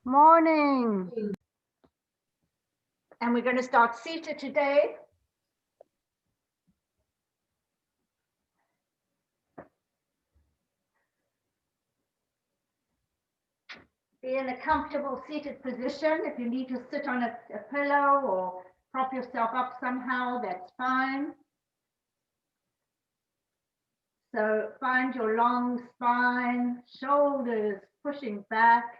Morning. And we're going to start seated today. Be in a comfortable seated position. If you need to sit on a pillow or prop yourself up somehow, that's fine. So find your long spine, shoulders pushing back,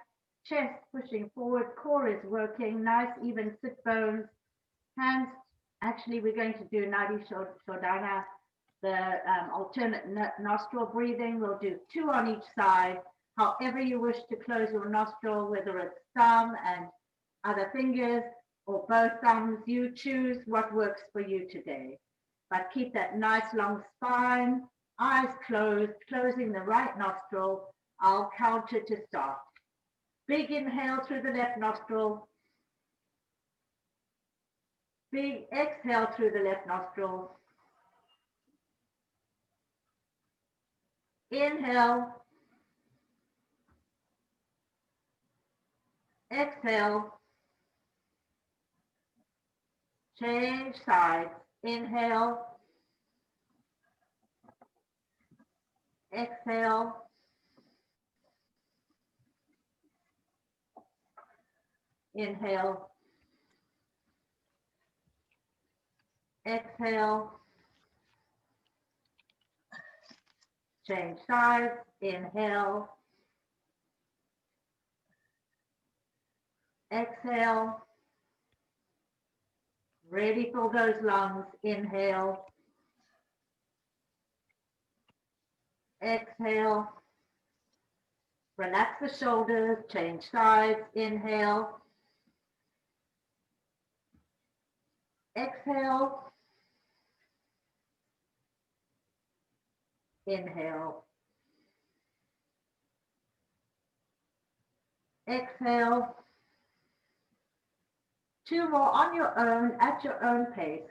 chest pushing forward, core is working, nice even sit bones, hands. Actually, we're going to do Nadi Shodhana, the alternate nostril breathing. We'll do 2 on each side. However you wish to close your nostril, whether it's thumb and other fingers or both thumbs, you choose what works for you today. But keep that nice long spine, eyes closed, closing the right nostril. I'll count it to start. Big inhale through the left nostril. Big exhale through the left nostril. Inhale. Exhale. Change sides. Inhale. Exhale. Inhale. Exhale. Change sides. Inhale. Exhale. Ready for those lungs. Inhale. Exhale. Relax the shoulders. Change sides. Inhale. Exhale. Inhale. Exhale. 2 more on your own, at your own pace.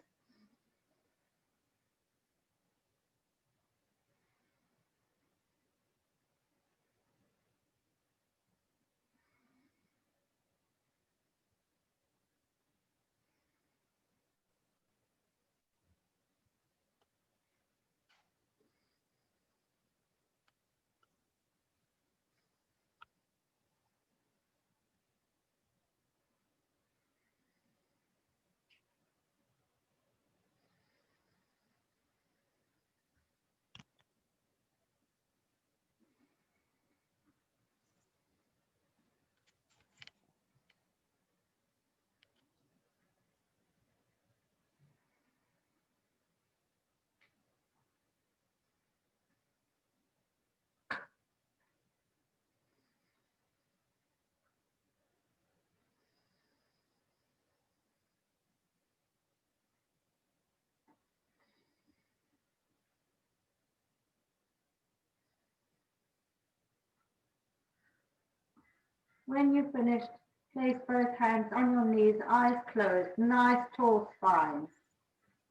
When you've finished, place both hands on your knees, eyes closed, nice tall spine.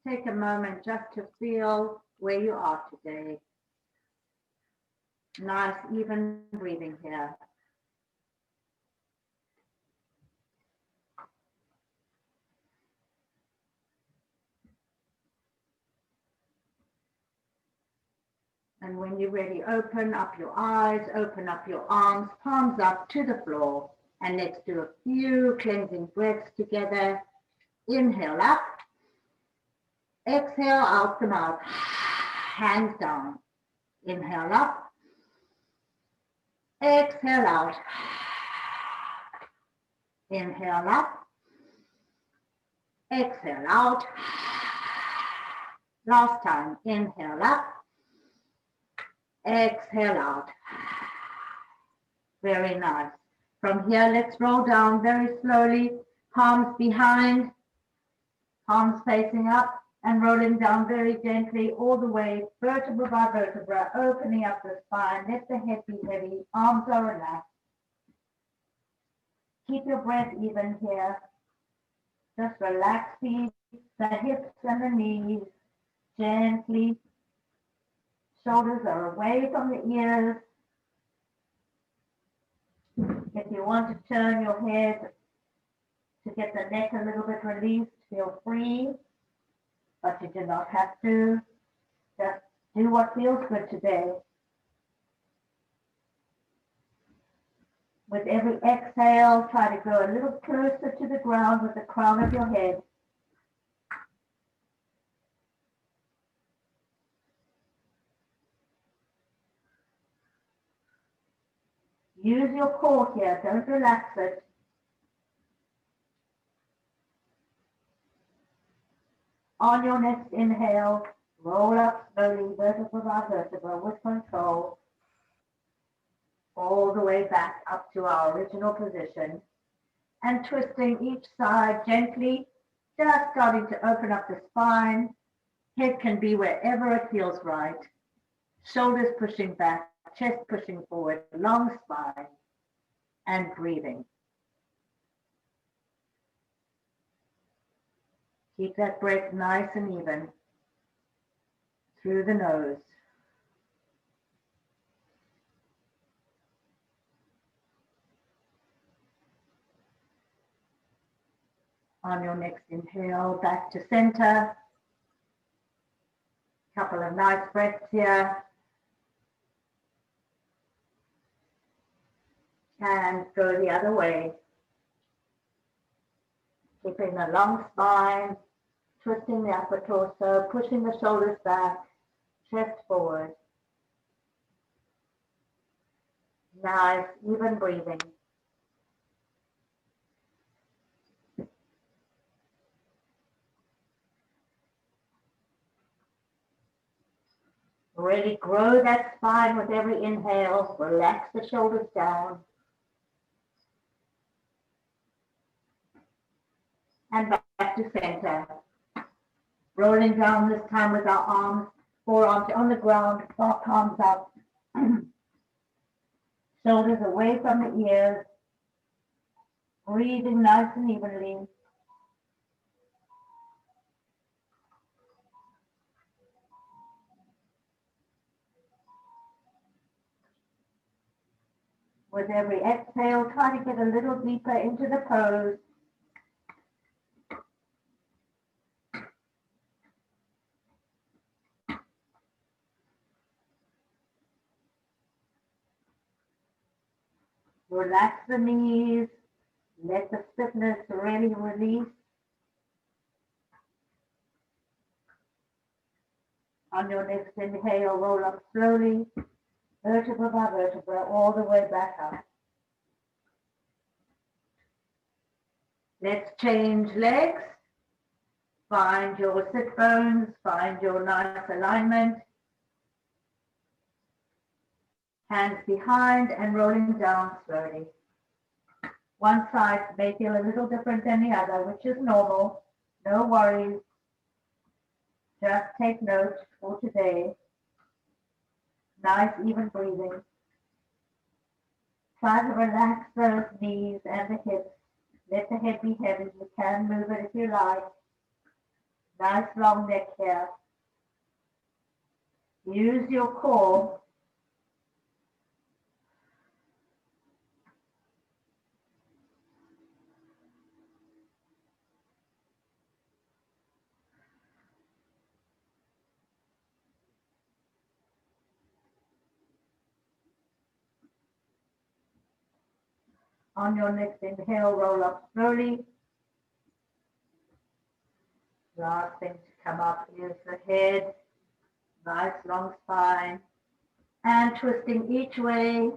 Take a moment just to feel where you are today. Nice even breathing here. And when you're ready, open up your eyes, open up your arms, palms up to the floor. And let's do a few cleansing breaths together. Inhale up. Exhale out the mouth. Hands down. Inhale up. Exhale out. Inhale up. Exhale out. Last time. Inhale up. Exhale out. Very nice. From here, let's roll down very slowly. Palms behind, palms facing up, and rolling down very gently all the way, vertebra by vertebra, opening up the spine. Let the head be heavy. Arms are relaxed. Keep your breath even here. Just relax the hips and the knees gently. Shoulders are away from the ears. If you want to turn your head to get the neck a little bit released, feel free, but you do not have to. Just do what feels good today. With every exhale, try to go a little closer to the ground with the crown of your head. Use your core here, don't relax it. On your next inhale, roll up slowly, vertebra by vertebra with control, all the way back up to our original position, and twisting each side gently, just starting to open up the spine. Head can be wherever it feels right. Shoulders pushing back, chest pushing forward, long spine, and breathing. Keep that breath nice and even through the nose. On your next inhale, back to center. Couple of nice breaths here. And go the other way. Keeping a long spine, twisting the upper torso, pushing the shoulders back, chest forward. Nice, even breathing. Really grow that spine with every inhale. Relax the shoulders down. And back to center. Rolling down this time with our arms, forearms on the ground, palms up. Shoulders away from the ears. Breathing nice and evenly. With every exhale, try to get a little deeper into the pose. Relax the knees. Let the stiffness really release. On your next inhale, roll up slowly, vertebra by vertebra, all the way back up. Let's change legs. Find your sit bones, find your nice alignment. Hands behind and rolling down slowly. One side may feel a little different than the other, which is normal. No worries. Just take note for today. Nice, even breathing. Try to relax those knees and the hips. Let the head be heavy. You can move it if you like. Nice long neck here. Use your core. On your next inhale, roll up slowly. Last thing to come up is the head. Nice long spine. And twisting each way.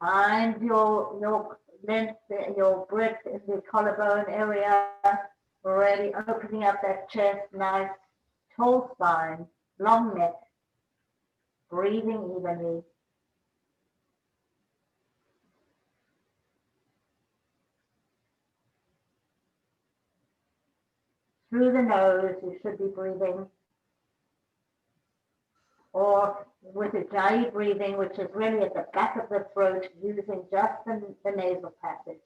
Find your length, your breadth in the collarbone area. Already opening up that chest. Nice tall spine, long neck. Breathing evenly. Through the nose, you should be breathing. Or with Ujjayi breathing, which is really at the back of the throat, using just the nasal passage.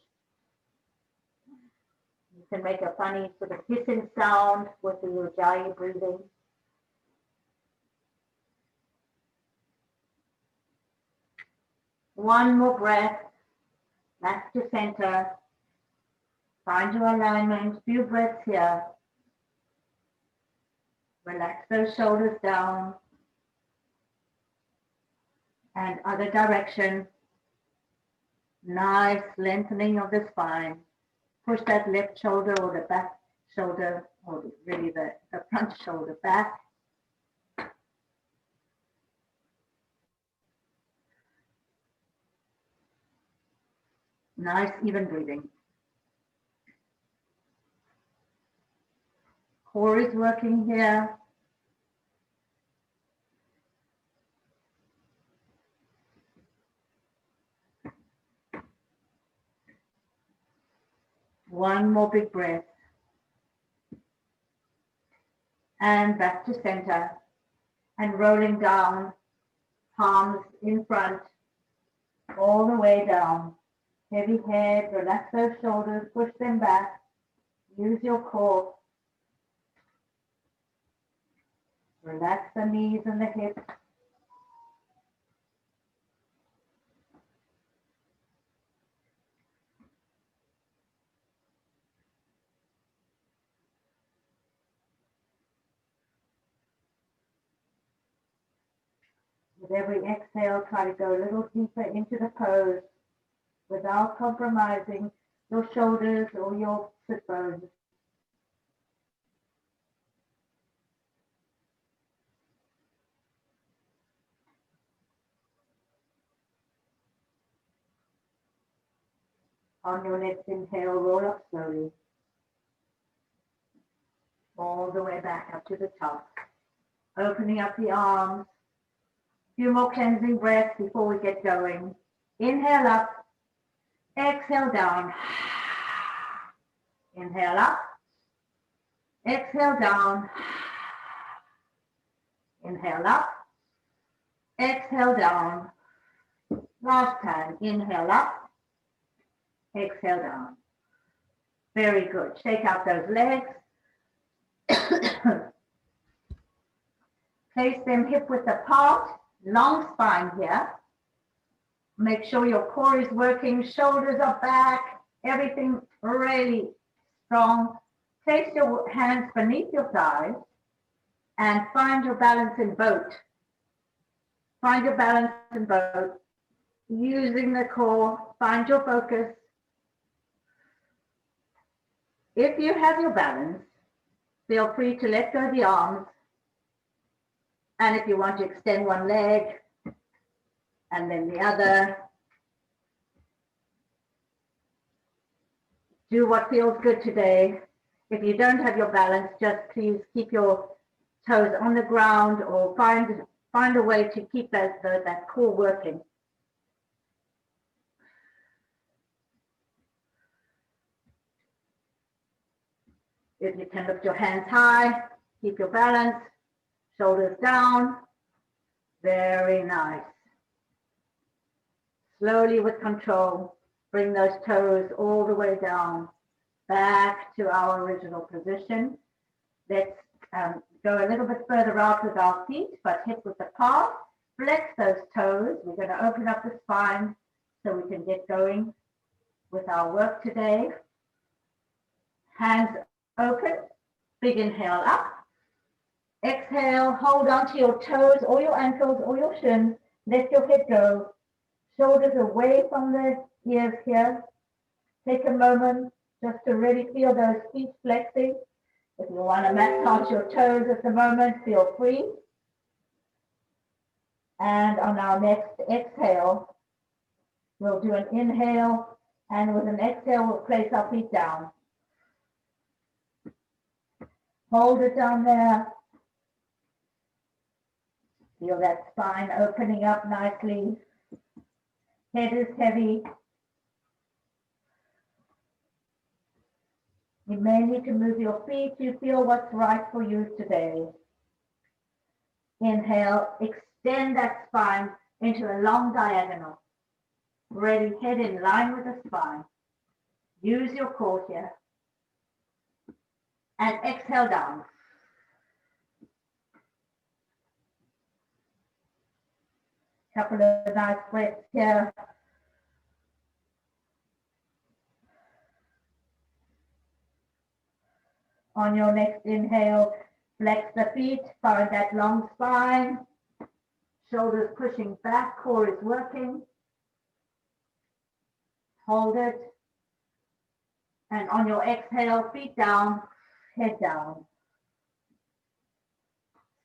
You can make a funny sort of hissing sound with the Ujjayi breathing. One more breath, back to center. Find your alignment, few breaths here. Relax those shoulders down. And other direction. Nice lengthening of the spine. Push that left shoulder or the back shoulder, or really the front shoulder back. Nice even breathing. Core is working here. One more big breath. And back to center. And rolling down, palms in front, all the way down. Heavy head, relax those shoulders, push them back. Use your core. Relax the knees and the hips. With every exhale, try to go a little deeper into the pose without compromising your shoulders or your sit bones. On your next inhale, roll up slowly. All the way back up to the top. Opening up the arms. Few more cleansing breaths before we get going. Inhale up. Exhale down. Inhale up. Exhale down. Inhale up. Exhale down. Last time. Inhale up. Exhale down. Very good. Shake out those legs. Place them hip width apart. Long spine here. Make sure your core is working. Shoulders are back. Everything really strong. Place your hands beneath your thighs and find your balance in boat. Find your balance in boat. Using the core, find your focus. If you have your balance, feel free to let go of the arms. And if you want to extend one leg and then the other, do what feels good today. If you don't have your balance, just please keep your toes on the ground or find a way to keep that core working. If you can lift your hands high, keep your balance, shoulders down. Very nice. Slowly with control, bring those toes all the way down, back to our original position. Let's go a little bit further out with our feet, but hip width apart. Flex those toes. We're going to open up the spine so we can get going with our work today. Hands open. Big inhale up. Exhale, hold onto your toes or your ankles or your shins. Let your head go. Shoulders away from the ears here. Take a moment just to really feel those feet flexing. If you want to massage your toes at the moment, feel free. And on our next exhale, we'll do an inhale, and with an exhale, we'll place our feet down. Hold it down there. Feel that spine opening up nicely. Head is heavy. You may need to move your feet. You feel what's right for you today. Inhale, extend that spine into a long diagonal. Ready, head in line with the spine. Use your core here. And exhale down. Couple of nice breaths here. On your next inhale, flex the feet, find that long spine. Shoulders pushing back, core is working. Hold it. And on your exhale, feet down, head down.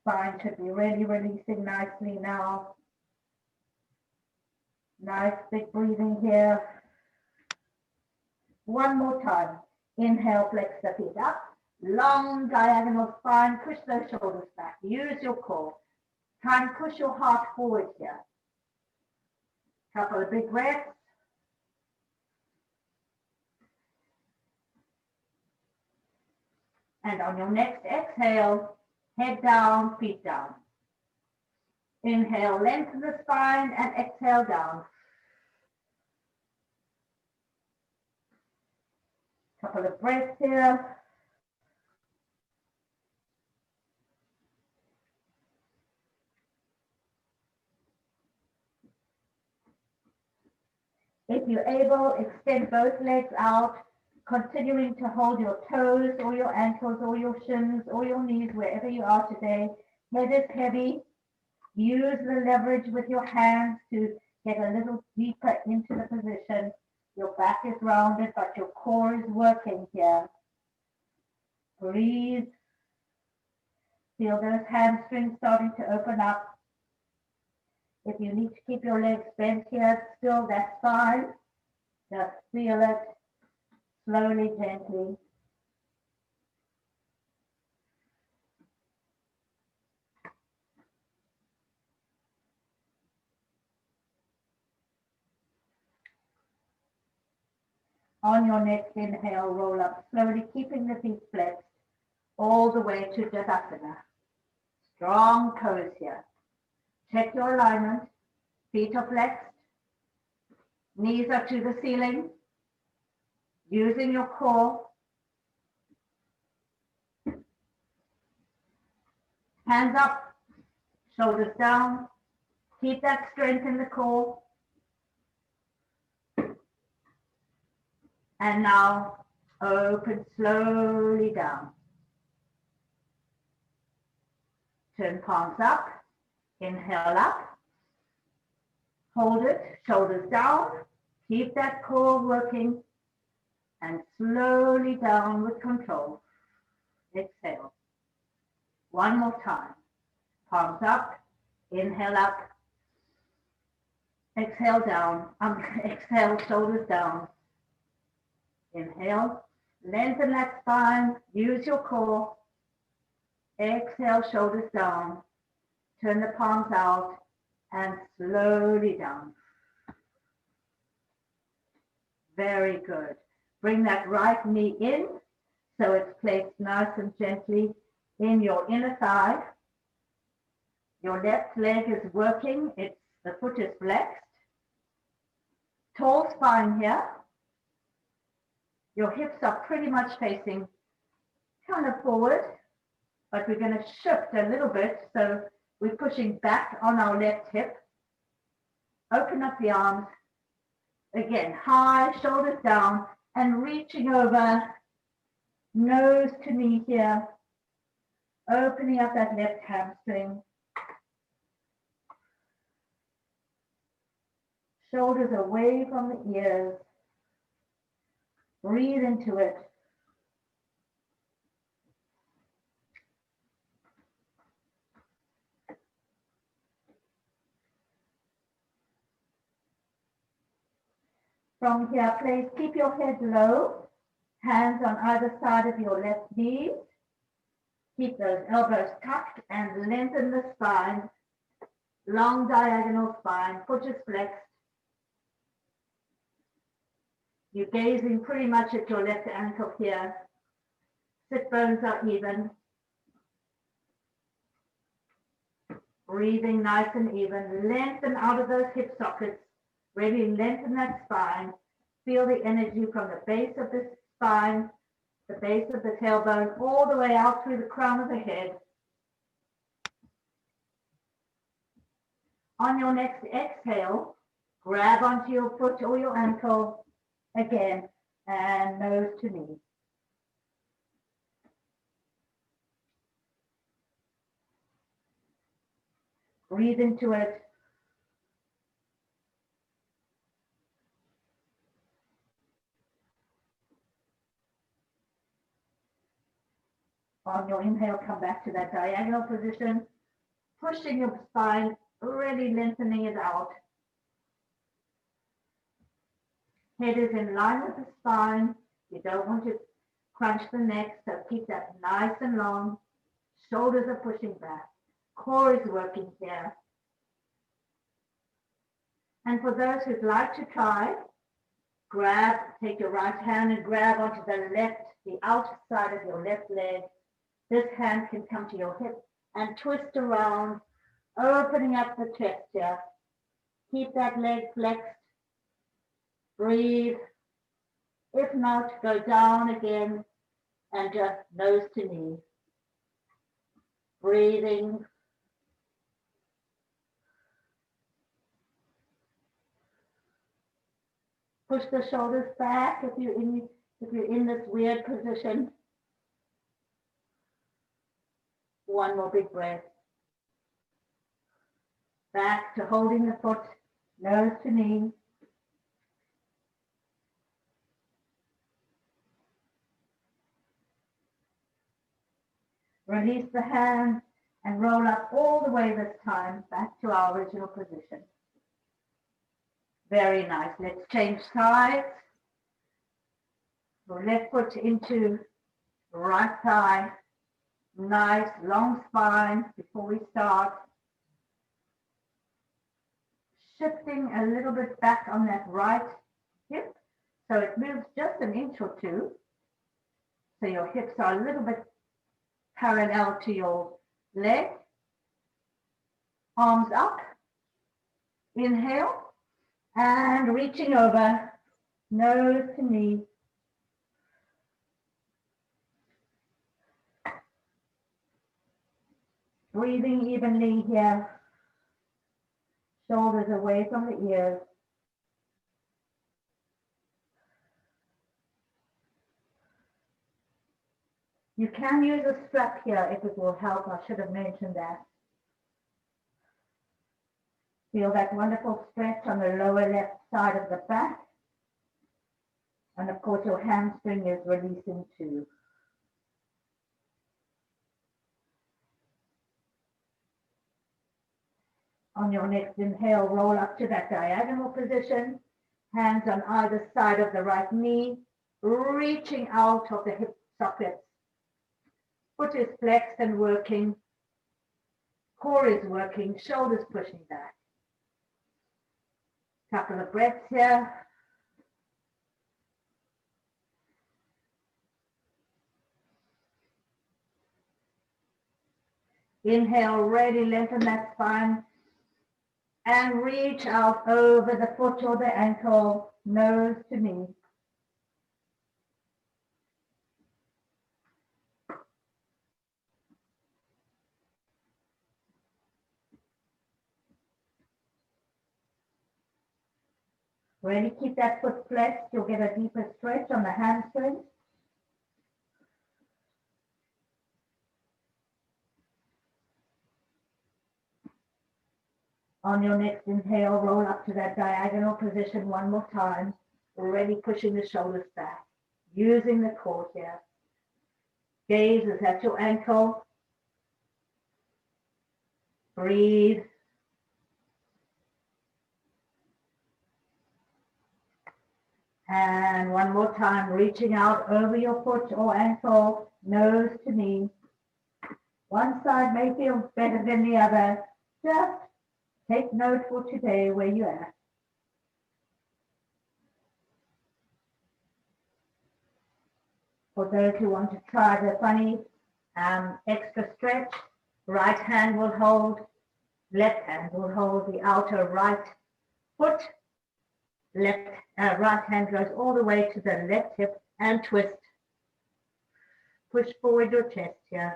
Spine should be really releasing nicely now. Nice big breathing here. One more time. Inhale, flex the feet up. Long diagonal spine, push those shoulders back. Use your core. Try and push your heart forward here. Couple of big breaths. And on your next exhale, head down, feet down. Inhale, lengthen the spine, and exhale down. Couple of breaths here. If you're able, extend both legs out, continuing to hold your toes or your ankles or your shins or your knees, wherever you are today. Head is heavy. Use the leverage with your hands to get a little deeper into the position. Your back is rounded, but your core is working here. Breathe. Feel those hamstrings starting to open up. If you need to keep your legs bent here, still that's fine. Just feel it slowly, gently. On your next inhale, roll up slowly, keeping the feet flexed. all the way to Tadasana. Strong pose here. Check your alignment. Feet are flexed. Knees are to the ceiling. Using your core. Hands up, shoulders down. Keep that strength in the core. And now open slowly down. Turn palms up. Inhale up. Hold it, shoulders down. Keep that core working. And slowly down with control. Exhale. One more time. Palms up. Inhale up. Exhale down. Exhale, shoulders down. Inhale. Lengthen that spine. Use your core. Exhale, shoulders down. Turn the palms out and slowly down. Very good. Bring that right knee in so it's placed nice and gently in your inner thigh. Your left leg is working. The foot is flexed. Tall spine here. Your hips are pretty much facing kind of forward, but we're going to shift a little bit. So we're pushing back on our left hip. Open up the arms. Again, high, shoulders down, and reaching over, nose to knee here. Opening up that left hamstring. Shoulders away from the ears. Breathe into it. From here, please keep your head low. Hands on either side of your left knee. Keep those elbows tucked and lengthen the spine. Long diagonal spine, foot is flexed. You're gazing pretty much at your left ankle here. Sit bones are even. Breathing nice and even. Lengthen out of those hip sockets. Really lengthen that spine. Feel the energy from the base of the spine, the base of the tailbone, all the way out through the crown of the head. On your next exhale, grab onto your foot or your ankle again, and nose to knee. Breathe into it. On your inhale, come back to that diagonal position, pushing your spine, really lengthening it out. Head is in line with the spine. You don't want to crunch the neck, so keep that nice and long. Shoulders are pushing back. Core is working here. And for those who'd like to try, take your right hand and grab onto the outside of your left leg. This hand can come to your hip and twist around, opening up the chest here. Keep that leg flexed. Breathe. If not, go down again and just nose to knee. Breathing. Push the shoulders back if you're in this weird position. One more big breath. Back to holding the foot, nose to knee. Release the hands and roll up all the way this time back to our original position. Very nice. Let's change sides. So left foot into right thigh. Nice long spine before we start. Shifting a little bit back on that right hip. So it moves just an inch or two. So your hips are a little bit parallel to your leg. Arms up. Inhale. And reaching over, nose to knee. Breathing evenly here. Shoulders away from the ears. You can use a strap here if it will help. I should have mentioned that. Feel that wonderful stretch on the lower left side of the back. And of course your hamstring is releasing too. On your next inhale, roll up to that diagonal position. Hands on either side of the right knee, reaching out of the hip sockets. Foot is flexed and working. Core is working, shoulders pushing back. Couple of breaths here. Inhale, really lengthen that spine. And reach out over the foot or the ankle, nose to knee. Really keep that foot flexed. You'll get a deeper stretch on the hamstring. On your next inhale, roll up to that diagonal position one more time. Really pushing the shoulders back, using the core here. Gaze is at your ankle. Breathe. And one more time, reaching out over your foot or ankle, nose to knee. One side may feel better than the other. Just take note for today where you're at. For those who want to try the funny extra stretch, right hand will hold, left hand will hold the outer right foot. Right hand goes all the way to the left hip and twist. Push forward your chest here.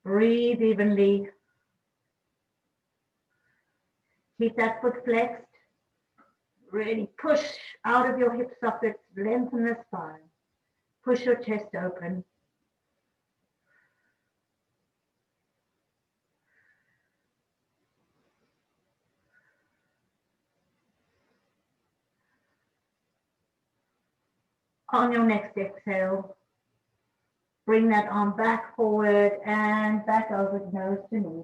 Breathe evenly. Keep that foot flexed. Really push out of your hip sockets, lengthen the spine. Push your chest open. On your next exhale, bring that arm back forward and back over nose to knee.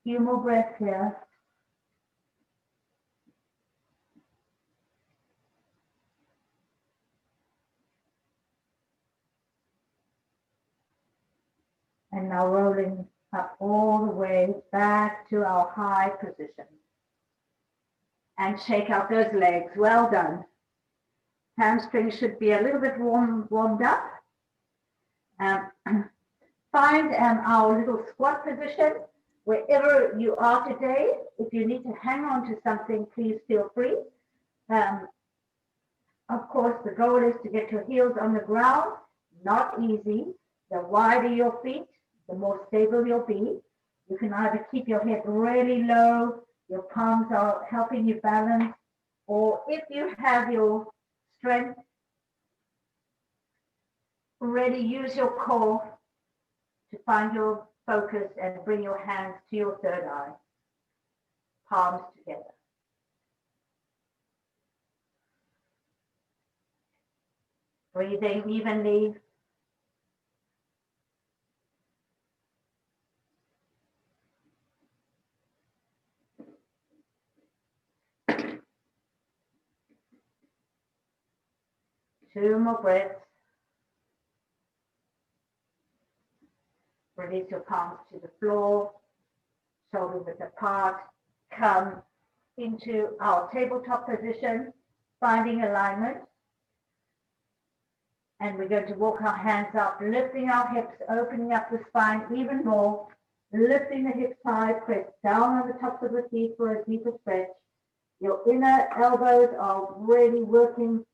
Few more breaths here. And now rolling up all the way back to our high position. And shake out those legs. Well done. Hamstrings should be a little bit warmed up. Find our little squat position wherever you are today. If you need to hang on to something, please feel free. Of course, the goal is to get your heels on the ground. Not easy. The wider your feet, the more stable you'll be. You can either keep your head really low, your palms are helping you balance, or if you have your strength, really use your core to find your focus and bring your hands to your third eye, palms together. Breathing evenly. Two more breaths. Release your palms to the floor, shoulders width apart. Come into our tabletop position, finding alignment. And we're going to walk our hands up, lifting our hips, opening up the spine even more, lifting the hips high, press down on the tops of the feet for a deeper stretch. Your inner elbows are really working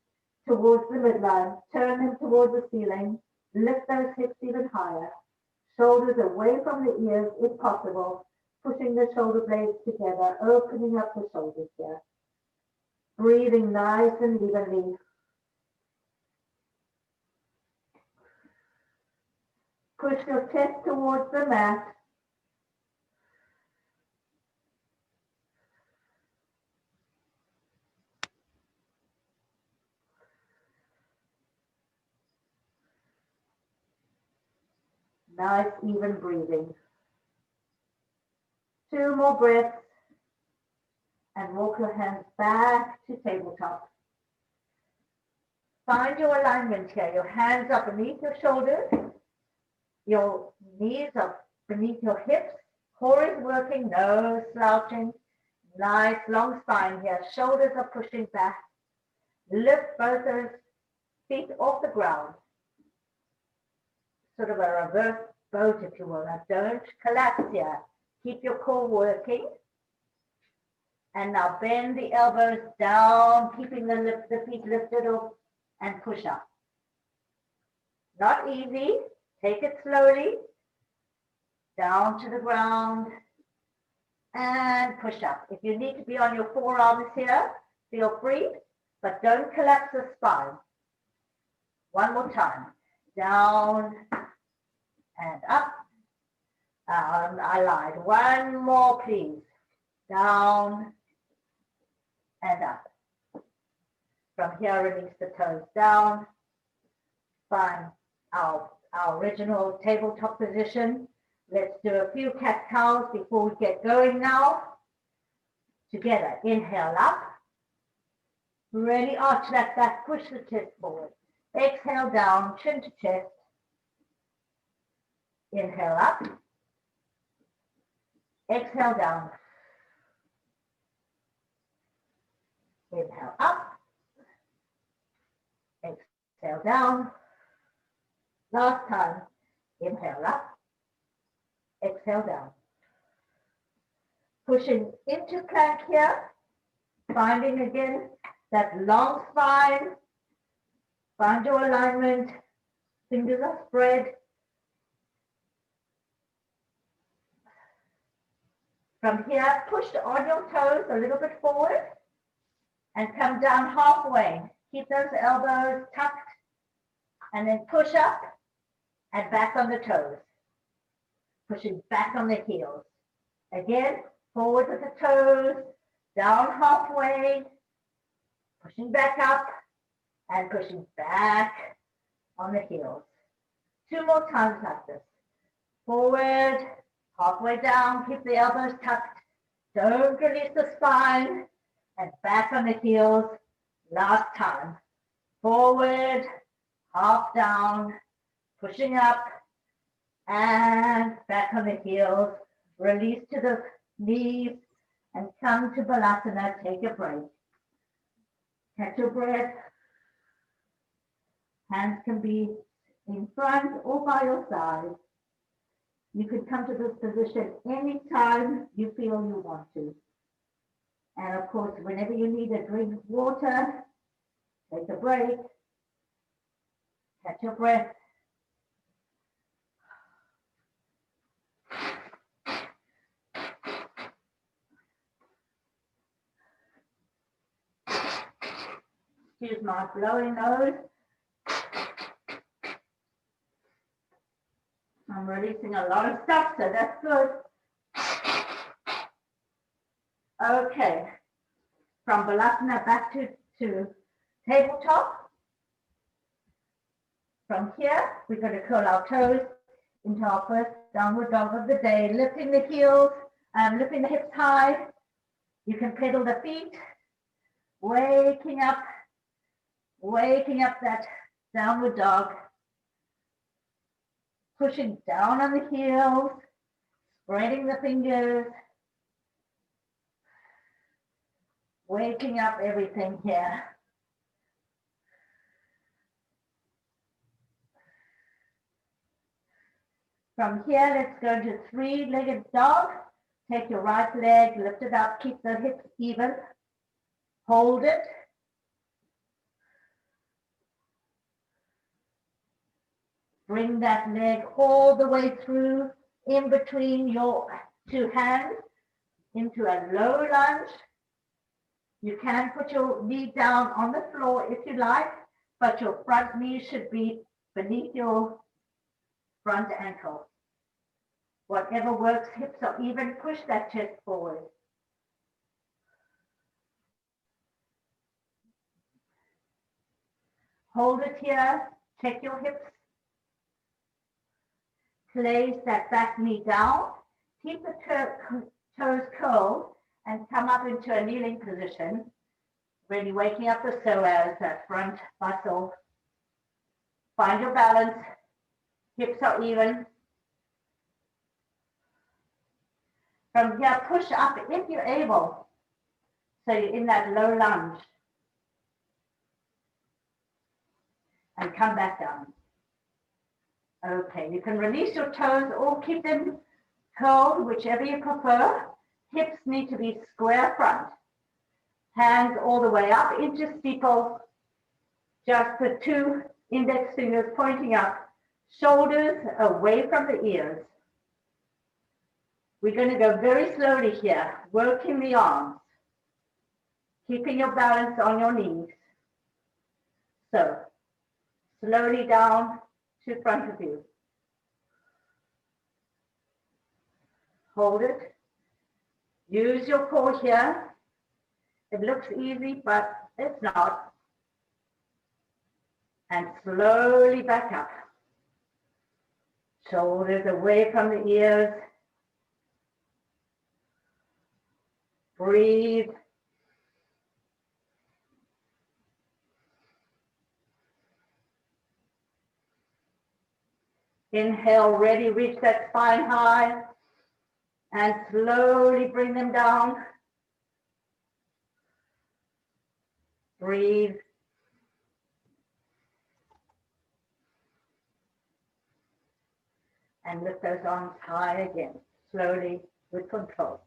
towards the midline. Turn them towards the ceiling. Lift those hips even higher. Shoulders away from the ears if possible, pushing the shoulder blades together, opening up the shoulders here. Breathing nice and evenly. Push your chest towards the mat. Nice, even breathing. 2 more breaths. And walk your hands back to tabletop. Find your alignment here. Your hands are beneath your shoulders. Your knees are beneath your hips. Core is working, no slouching. Nice long spine here. Shoulders are pushing back. Lift both those feet off the ground. Sort of a reverse boat, if you will. Now don't collapse here. Keep your core working. And now bend the elbows down, keeping the feet lifted up and push up. Not easy. Take it slowly. Down to the ground and push up. If you need to be on your forearms here, feel free, but don't collapse the spine. One more time. Down and up. I lied. One more, please. Down and up. From here, release the toes down. Find our original tabletop position. Let's do a few cat-cows before we get going now. Together, inhale up. Really arch that back, push the chest forward. Exhale down, chin to chest. Inhale up. Exhale down. Inhale up. Exhale down. Last time. Inhale up. Exhale down. Pushing into plank here. Finding again that long spine. Find your alignment. Fingers are spread. From here, push on your toes a little bit forward and come down halfway. Keep those elbows tucked and then push up and back on the toes. Pushing back on the heels. Again, forward with the toes, down halfway, pushing back up and pushing back on the heels. 2 more times like this. Forward, halfway down, keep the elbows tucked. Don't release the spine and back on the heels. Last time. Forward, half down, pushing up and back on the heels. Release to the knees and come to Balasana. Take a break. Catch your breath. Hands can be in front or by your side. You can come to this position anytime you feel you want to. And of course, whenever you need a drink of water, take a break. Catch your breath. Excuse my blowing nose. I'm releasing a lot of stuff, so that's good. Okay. From Balasana back to tabletop. From here, we're going to curl our toes into our first downward dog of the day, lifting the heels, lifting the hips high. You can pedal the feet, waking up that downward dog. Pushing down on the heels, spreading the fingers, waking up everything here. From here, let's go to three-legged dog. Take your right leg, lift it up, keep the hips even. Hold it. Bring that leg all the way through in between your two hands into a low lunge. You can put your knee down on the floor if you like, but your front knee should be beneath your front ankle. Whatever works, hips or even push that chest forward. Hold it here, check your hips. Place that back knee down. Keep the toes curled and come up into a kneeling position. Really waking up the psoas, that front muscle. Find your balance. Hips are even. From here, push up if you're able. So you're in that low lunge. And come back down. Okay, you can release your toes or keep them curled, whichever you prefer. Hips need to be square front. Hands all the way up into steeple. Just the two index fingers pointing up. Shoulders away from the ears. We're going to go very slowly here, working the arms. Keeping your balance on your knees. So, slowly down to front of you. Hold it. Use your core here. It looks easy, but it's not. And slowly back up. Shoulders away from the ears. Breathe. Inhale, ready, reach that spine high. And slowly bring them down. Breathe. And lift those arms high again, slowly with control.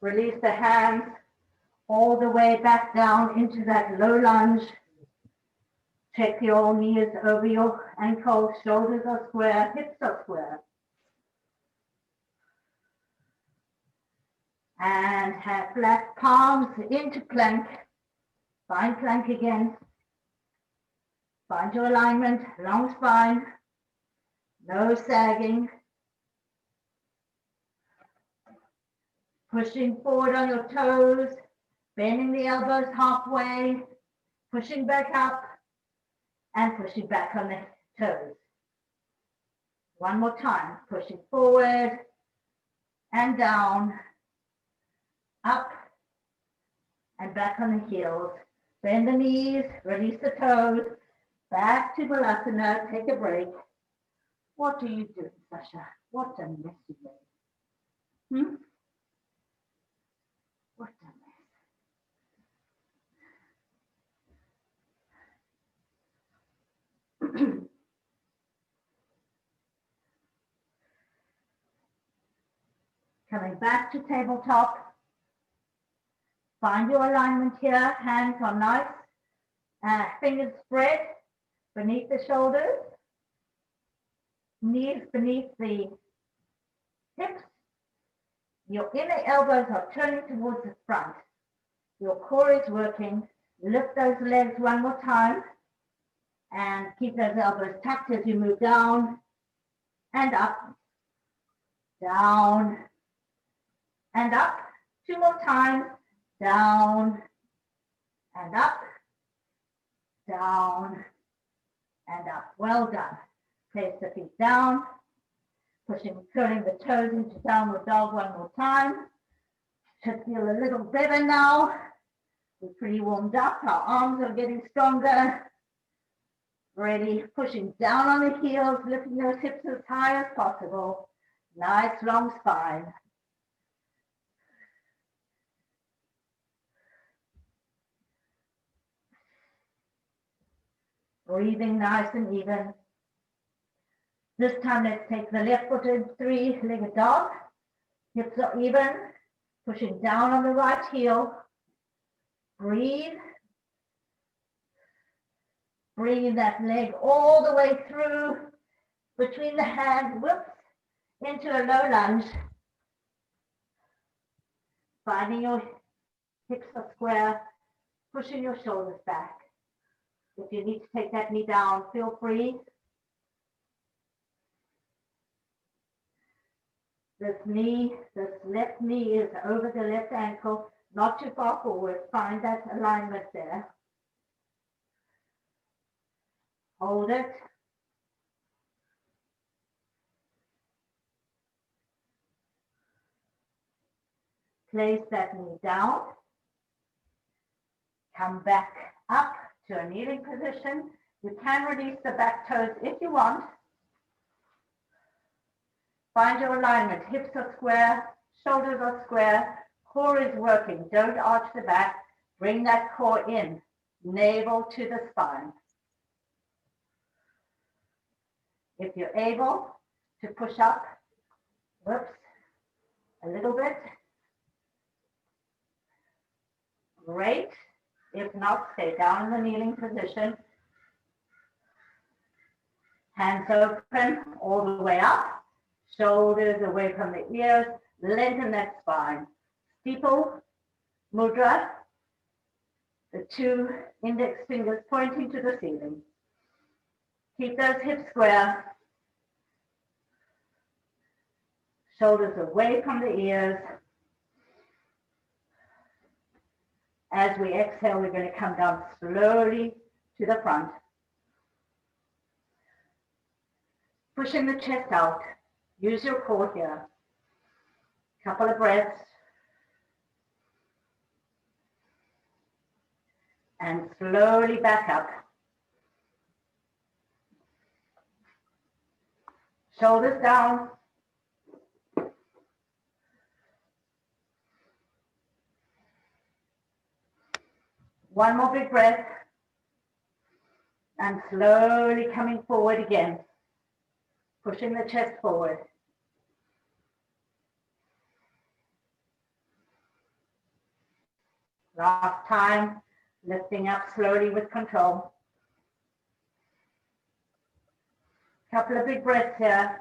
Release the hands all the way back down into that low lunge. Check your knees over your ankles, shoulders are square, hips are square. And have flat palms into plank. Find plank again. Find your alignment, long spine, no sagging. Pushing forward on your toes, bending the elbows halfway, pushing back up, and pushing back on the toes. One more time, pushing forward and down, up and back on the heels. Bend the knees, release the toes, back to Balasana, take a break. What are you doing, Sasha? What a mess you made. What a mess. Coming back to tabletop. Find your alignment here. Hands are nice. Fingers spread beneath the shoulders. Knees beneath the hips. Your inner elbows are turning towards the front. Your core is working. Lift those legs one more time. And keep those elbows tucked as you move down and up. Down and up. Two more times. Down and up. Down and up. Well done. Place the feet down. Curling the toes into downward dog one more time. Should feel a little better now. We're pretty warmed up. Our arms are getting stronger. Ready, pushing down on the heels, lifting those hips as high as possible. Nice long spine. Breathing nice and even. This time let's take the left-footed three-legged dog. Hips are even, pushing down on the right heel. Breathe. Bring that leg all the way through between the hands, whoops, into a low lunge. Finding your hips are square, pushing your shoulders back. If you need to take that knee down, feel free. This left knee is over the left ankle, not too far forward. Find that alignment there. Hold it. Place that knee down. Come back up to a kneeling position. You can release the back toes if you want. Find your alignment. Hips are square, shoulders are square, core is working. Don't arch the back. Bring that core in, navel to the spine. If you're able to push up, whoops, a little bit. Great. If not, stay down in the kneeling position. Hands open all the way up. Shoulders away from the ears. Lengthen that spine. Steeple mudra. The two index fingers pointing to the ceiling. Keep those hips square. Shoulders away from the ears. As we exhale, we're going to come down slowly to the front. Pushing the chest out. Use your core here. Couple of breaths. And slowly back up. Shoulders down. One more big breath. And slowly coming forward again. Pushing the chest forward. Last time, lifting up slowly with control. Couple of big breaths here.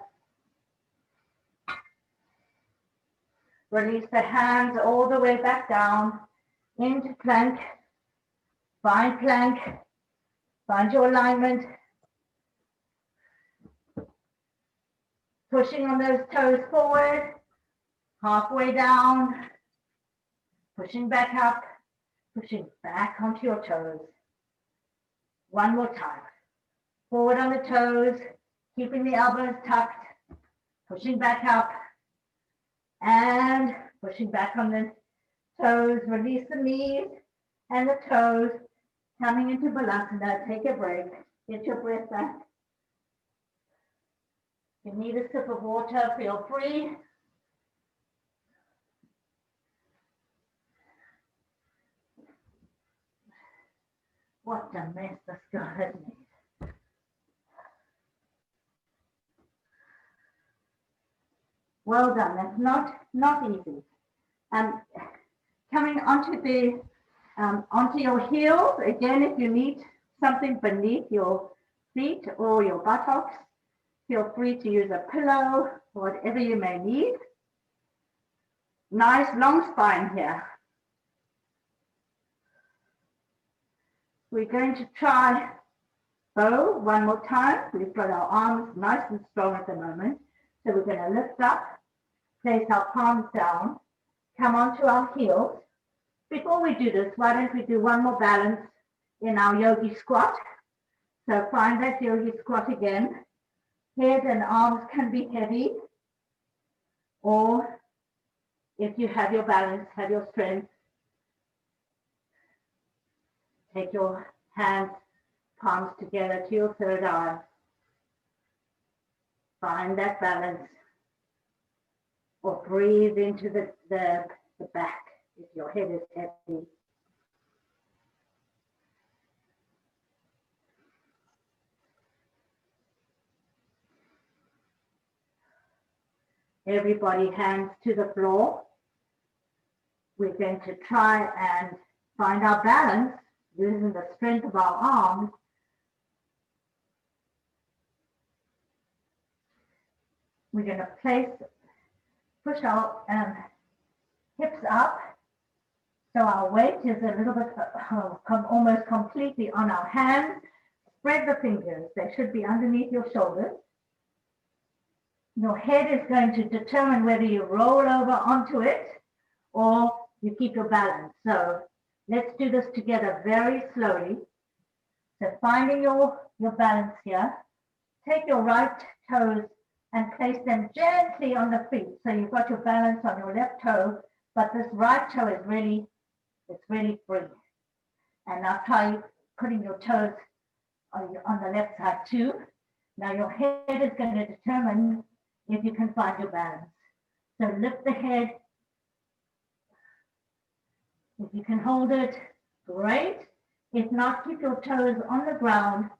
Release the hands all the way back down into plank. Find plank. Find your alignment. Pushing on those toes forward. Halfway down. Pushing back up. Pushing back onto your toes. One more time. Forward on the toes. Keeping the elbows tucked. Pushing back up. And pushing back on the toes. Release the knees and the toes. Coming into Balasana. Take a break. Get your breath back. If you need a sip of water, feel free. What a mess this girl has made. Well done. That's not easy. Coming onto your heels again. If you need something beneath your feet or your buttocks, feel free to use a pillow or whatever you may need. Nice long spine here. We're going to try bow one more time. We've got our arms nice and strong at the moment. So we're going to lift up, place our palms down, come onto our heels. Before we do this, why don't we do one more balance in our yogi squat? So find that yogi squat again. Head and arms can be heavy, or if you have your balance, have your strength, take your hands, palms together to your third eye. Find that balance, or breathe into the back if your head is heavy. Everybody hands to the floor. We're going to try and find our balance using the strength of our arms. We're going to push our hips up so our weight is a little bit almost completely on our hands. Spread the fingers. They should be underneath your shoulders. Your head is going to determine whether you roll over onto it or you keep your balance. So let's do this together very slowly. So finding your balance here, take your right toes and place them gently on the feet. So you've got your balance on your left toe, but this right toe is really free. And now try putting your toes on the left side too. Now your head is going to determine if you can find your balance. So lift the head. If you can hold it, great. If not, keep your toes on the ground.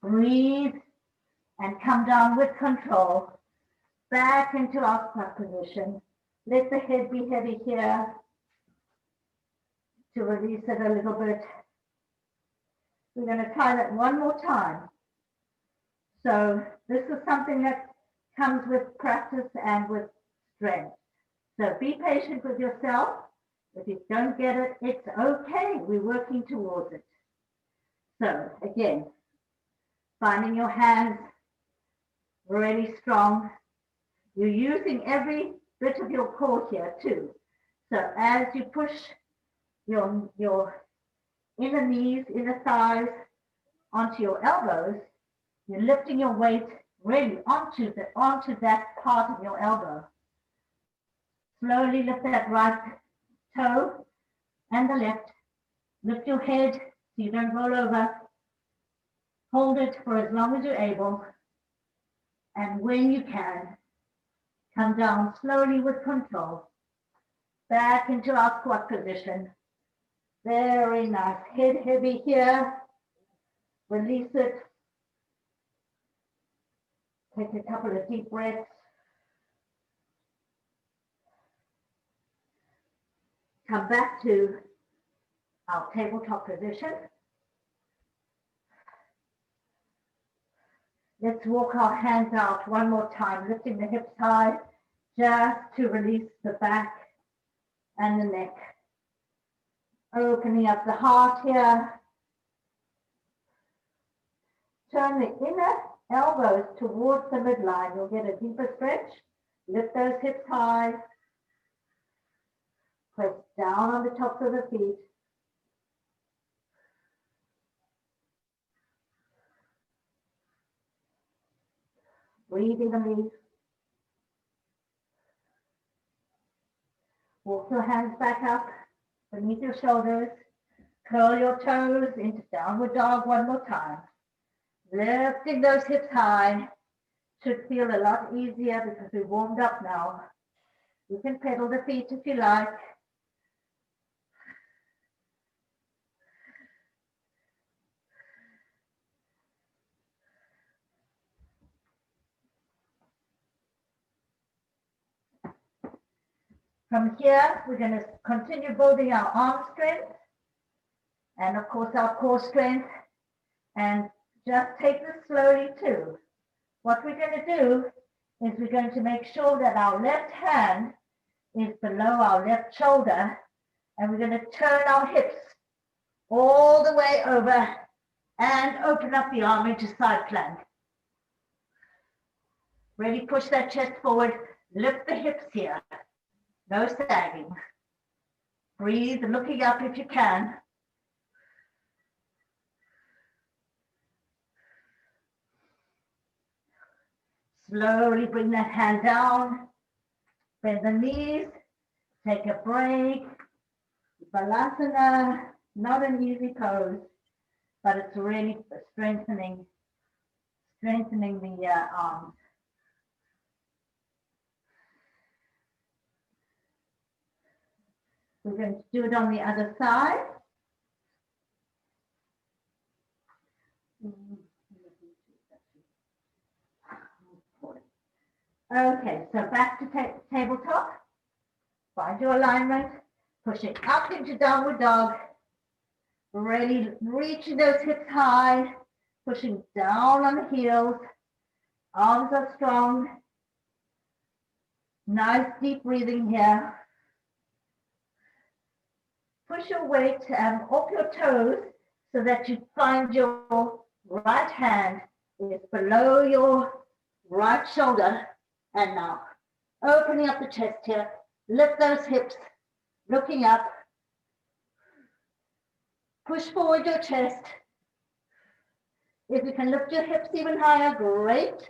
Breathe and come down with control. Back into our squat position. Let the head be heavy here to release it a little bit. We're going to try that one more time. So this is something that comes with practice and with strength. So be patient with yourself. If you don't get it, it's okay. We're working towards it. So again, finding your hands really strong. You're using every bit of your core here too. So as you push your inner knees, inner thighs onto your elbows, you're lifting your weight really onto that part of your elbow. Slowly lift that right toe and the left. Lift your head so you don't roll over. Hold it for as long as you're able. And when you can, come down slowly with control. Back into our squat position. Very nice. Head heavy here. Release it. Take a couple of deep breaths. Come back to our tabletop position. Let's walk our hands out one more time, lifting the hips high, just to release the back and the neck. Opening up the heart here. Turn the inner elbows towards the midline. You'll get a deeper stretch. Lift those hips high. Press down on the tops of the feet. Breathe evenly. Walk your hands back up beneath your shoulders. Curl your toes into downward dog one more time. Lifting those hips high. Should feel a lot easier because we warmed up now. You can pedal the feet if you like. From here, we're going to continue building our arm strength and of course our core strength, and just take this slowly too. What we're going to do is we're going to make sure that our left hand is below our left shoulder, and we're going to turn our hips all the way over and open up the arm into side plank. Really push that chest forward, lift the hips here. No sagging. Breathe, looking up if you can. Slowly bring that hand down. Bend the knees. Take a break. Balasana, not an easy pose, but it's really strengthening the arms. We're going to do it on the other side. Okay, so back to tabletop. Find your alignment, pushing up into downward dog. Really reaching those hips high, pushing down on the heels. Arms are strong. Nice deep breathing here. Push your weight off your toes so that you find your right hand is below your right shoulder. And now opening up the chest here. Lift those hips, looking up. Push forward your chest. If you can lift your hips even higher, great.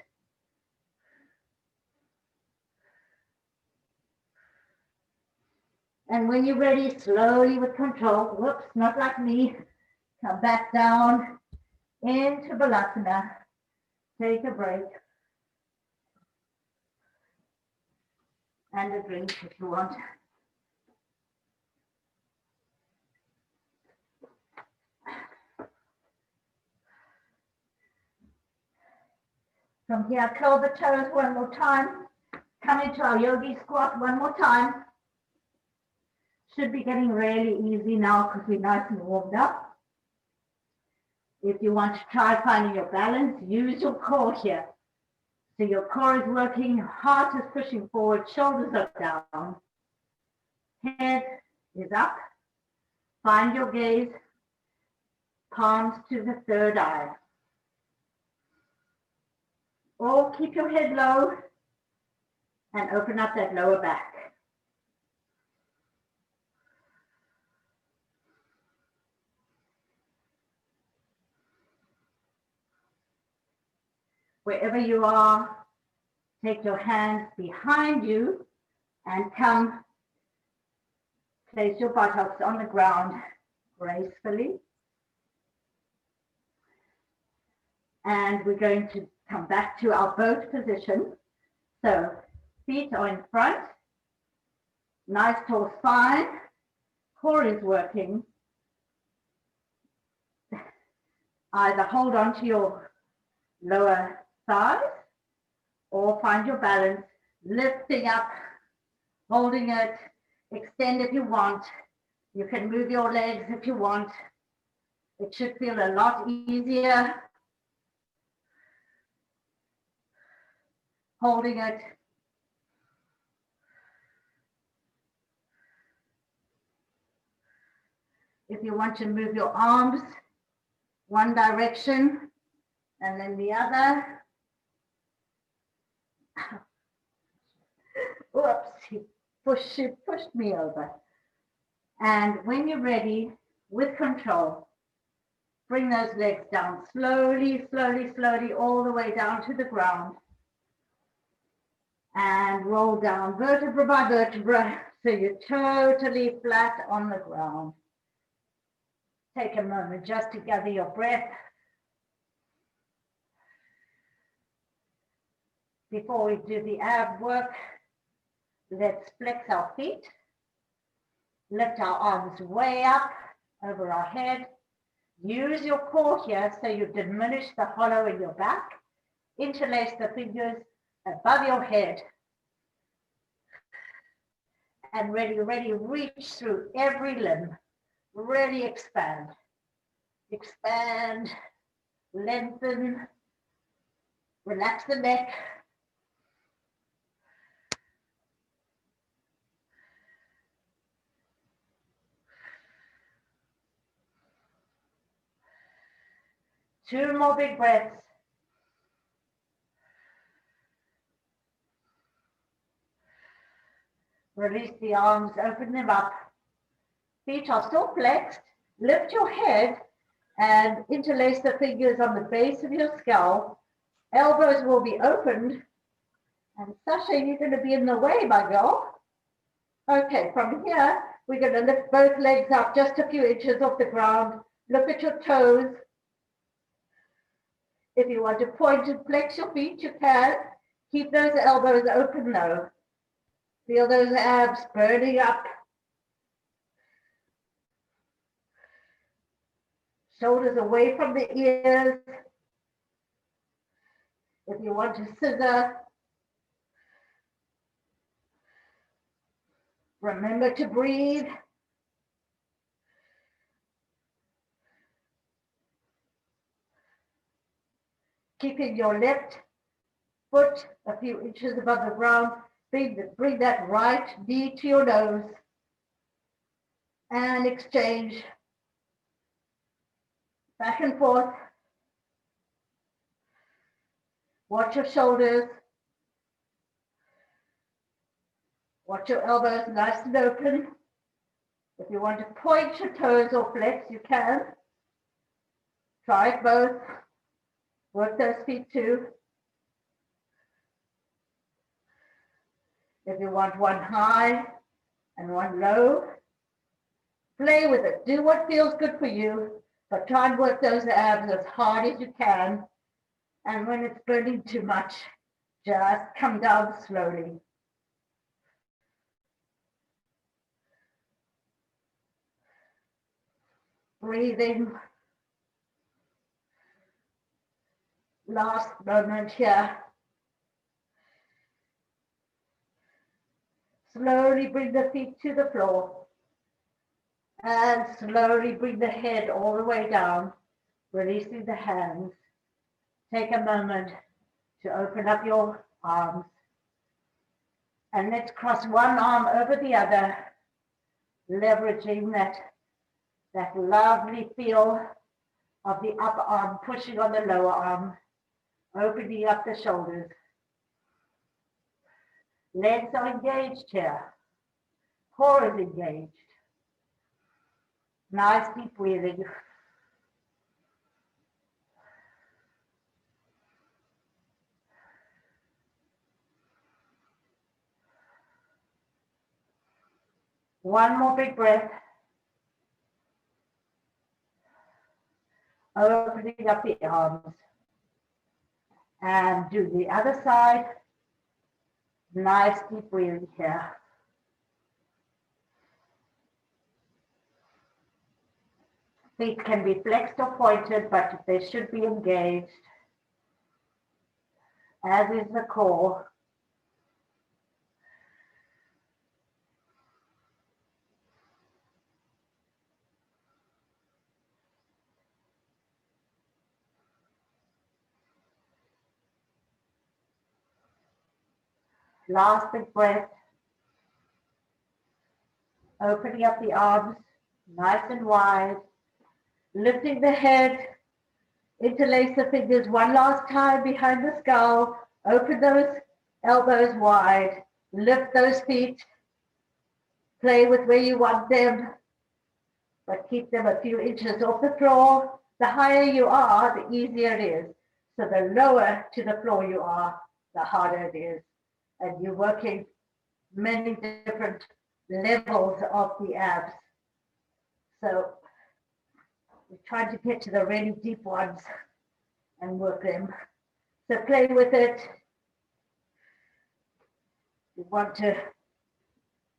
And when you're ready, slowly with control, whoops, not like me, come back down into Balasana. Take a break. And a drink if you want. From here, curl the toes one more time. Come into our yogi squat one more time. Should be getting really easy now because we're nice and warmed up. If you want to try finding your balance, use your core here. So your core is working, heart is pushing forward, shoulders are down. Head is up. Find your gaze. Palms to the third eye. Or keep your head low and open up that lower back. Wherever you are, take your hands behind you and come place your buttocks on the ground gracefully. And we're going to come back to our boat position. So feet are in front, nice tall spine, core is working. Either hold on to your lower thighs or find your balance, lifting up, holding it, extend if you want. You can move your legs if you want. It should feel a lot easier. Holding it. If you want to move your arms one direction and then the other. Whoops, he pushed me over. And when you're ready, with control, bring those legs down slowly, slowly, slowly, all the way down to the ground. And roll down vertebra by vertebra, so you're totally flat on the ground. Take a moment just to gather your breath. Before we do the ab work, let's flex our feet. Lift our arms way up over our head. Use your core here so you diminish the hollow in your back. Interlace the fingers above your head. And ready, reach through every limb. Really expand. Expand, lengthen, relax the neck. Two more big breaths. Release the arms, open them up. Feet are still flexed. Lift your head and interlace the fingers on the base of your skull. Elbows will be opened. And Sasha, you're going to be in the way, my girl. Okay, from here, we're going to lift both legs up just a few inches off the ground. Look at your toes. If you want to point and flex your feet, you can. Keep those elbows open though. Feel those abs burning up. Shoulders away from the ears. If you want to scissor, Remember to breathe. Keeping your left foot a few inches above the ground. Bring that right knee to your nose and exchange back and forth. Watch your shoulders. Watch your elbows nice and open. If you want to point your toes or flex, you can. Try it both. Work those feet too. If you want one high and one low, play with it. Do what feels good for you, but try and work those abs as hard as you can. And when it's burning too much, just come down slowly. Breathing. Last moment here. Slowly bring the feet to the floor and slowly bring the head all the way down, releasing the hands. Take a moment to open up your arms and let's cross one arm over the other, leveraging that lovely feel of the upper arm pushing on the lower arm, opening up the shoulders. Legs are engaged here. Core is engaged. Nice deep breathing. One more big breath. Opening up the arms. And do the other side. Nice deep breathing here. Feet can be flexed or pointed, but they should be engaged, as is the core. Last big breath. Opening up the arms, nice and wide. Lifting the head, interlace the fingers one last time behind the skull. Open those elbows wide. Lift those feet. Play with where you want them, but keep them a few inches off the floor. The higher you are, the easier it is. So the lower to the floor you are, the harder it is. And you're working many different levels of the abs. So we try to get to the really deep ones and work them. So play with it. You want to,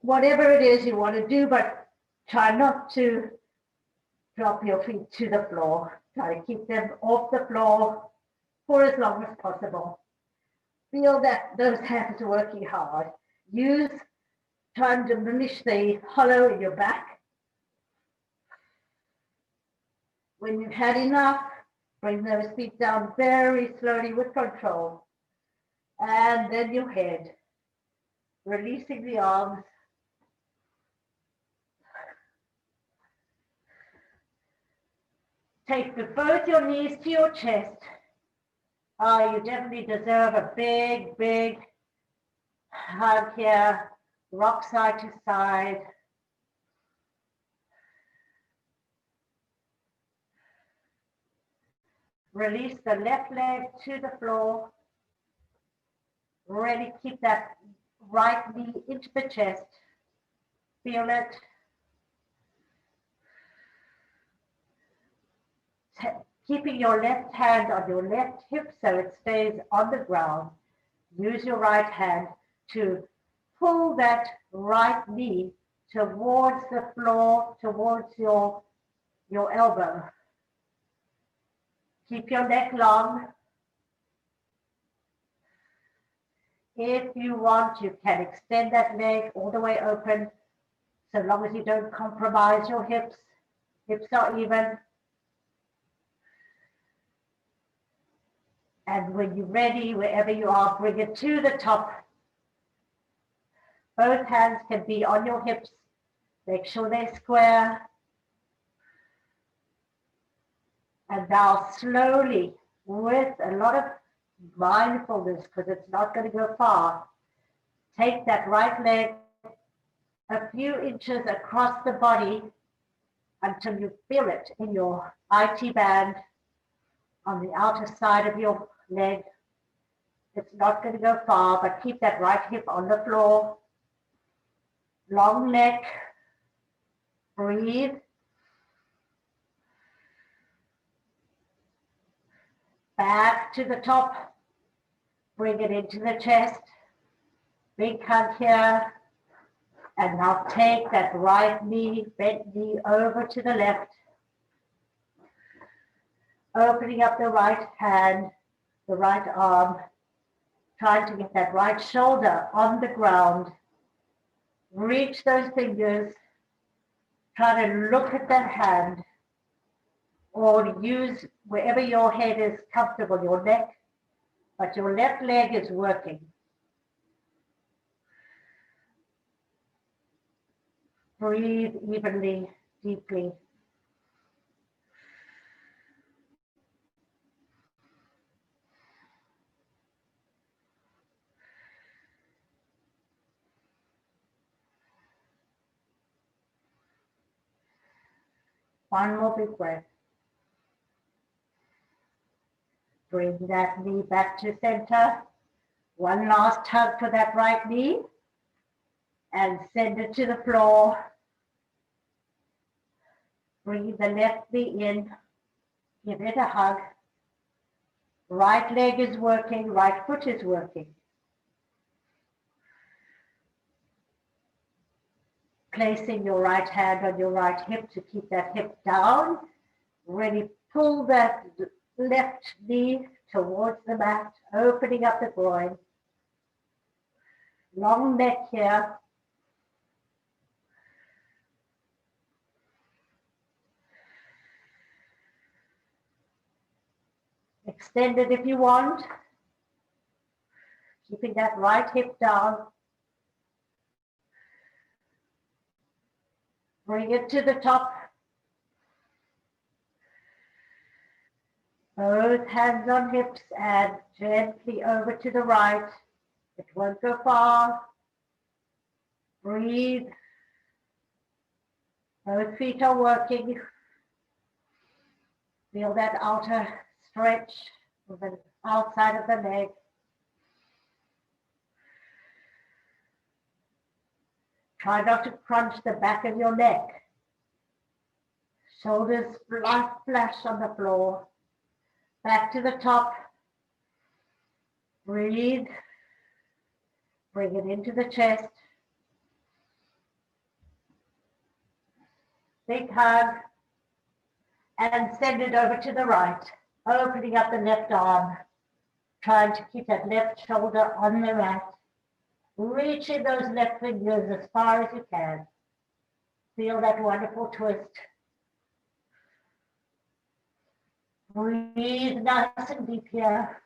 whatever it is you want to do, but try not to drop your feet to the floor. Try to keep them off the floor for as long as possible. Feel that those hands are working hard. Try and diminish the hollow in your back. When you've had enough, bring those feet down very slowly with control. And then your head, releasing the arms. Take both your knees to your chest. Oh, you definitely deserve a big, big hug here. Rock side to side. Release the left leg to the floor. Really keep that right knee into the chest. Feel it. Keeping your left hand on your left hip so it stays on the ground. Use your right hand to pull that right knee towards the floor, towards your elbow. Keep your neck long. If you want, you can extend that leg all the way open, so long as you don't compromise your hips. Hips are even. And when you're ready, wherever you are, bring it to the top. Both hands can be on your hips. Make sure they're square. And now slowly, with a lot of mindfulness, because it's not going to go far, take that right leg a few inches across the body until you feel it in your IT band on the outer side of your leg. It's not going to go far, but keep that right hip on the floor. Long neck. Breathe. Back to the top. Bring it into the chest. Big hug here. And now take that right knee, bent knee over to the left. Opening up the right hand, the right arm. Trying to get that right shoulder on the ground. Reach those fingers. Try to look at that hand. Or use wherever your head is comfortable, your neck. But your left leg is working. Breathe evenly, deeply. One more big breath. Bring that knee back to center. One last hug for that right knee. And send it to the floor. Bring the left knee in. Give it a hug. Right leg is working, right foot is working. Placing your right hand on your right hip to keep that hip down. Really pull that left knee towards the mat, opening up the groin. Long neck here. Extend it if you want. Keeping that right hip down. Bring it to the top. Both hands on hips and gently over to the right. It won't go far. Breathe. Both feet are working. Feel that outer stretch of the outside of the leg. Try not to crunch the back of your neck. Shoulders flash on the floor. Back to the top. Breathe. Bring it into the chest. Big hug. And send it over to the right. Opening up the left arm. Trying to keep that left shoulder on the mat. Reaching those left fingers as far as you can. Feel that wonderful twist. Breathe nice and deep here.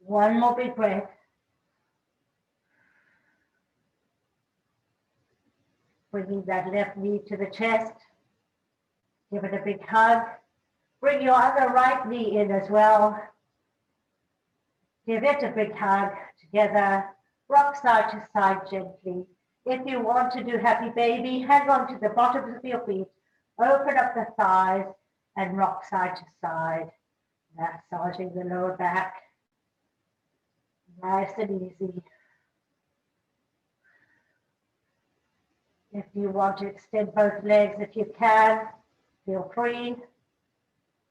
One more big breath. Bringing that left knee to the chest. Give it a big hug. Bring your other right knee in as well. Give it a big hug together. Rock side to side gently. If you want to do happy baby, hang on to the bottoms of your feet. Open up the thighs and rock side to side. Massaging the lower back. Nice and easy. If you want to extend both legs, if you can, feel free.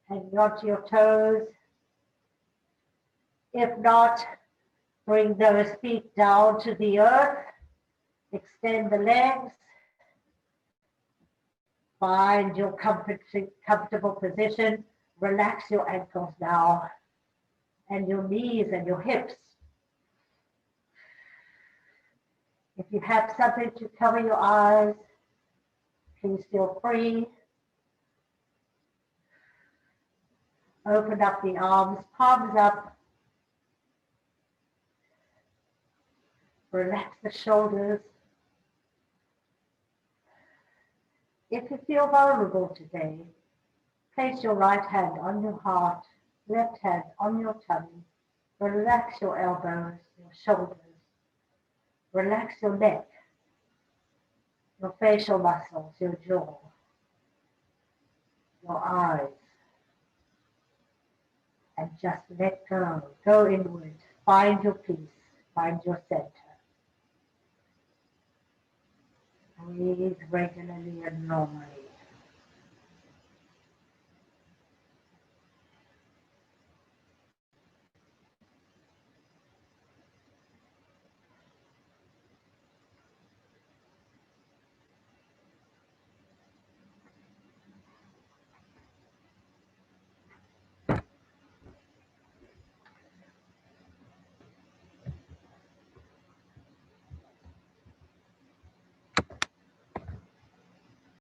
Hanging onto your toes. If not, bring those feet down to the earth. Extend the legs. Find your comfortable position. Relax your ankles now and your knees and your hips. If you have something to cover your eyes, please feel free. Open up the arms, palms up. Relax the shoulders. If you feel vulnerable today, place your right hand on your heart, left hand on your tummy. Relax your elbows, your shoulders. Relax your neck, your facial muscles, your jaw, your eyes. And just let go. Go inward. Find your peace. Find your center. Breathe regularly and normally.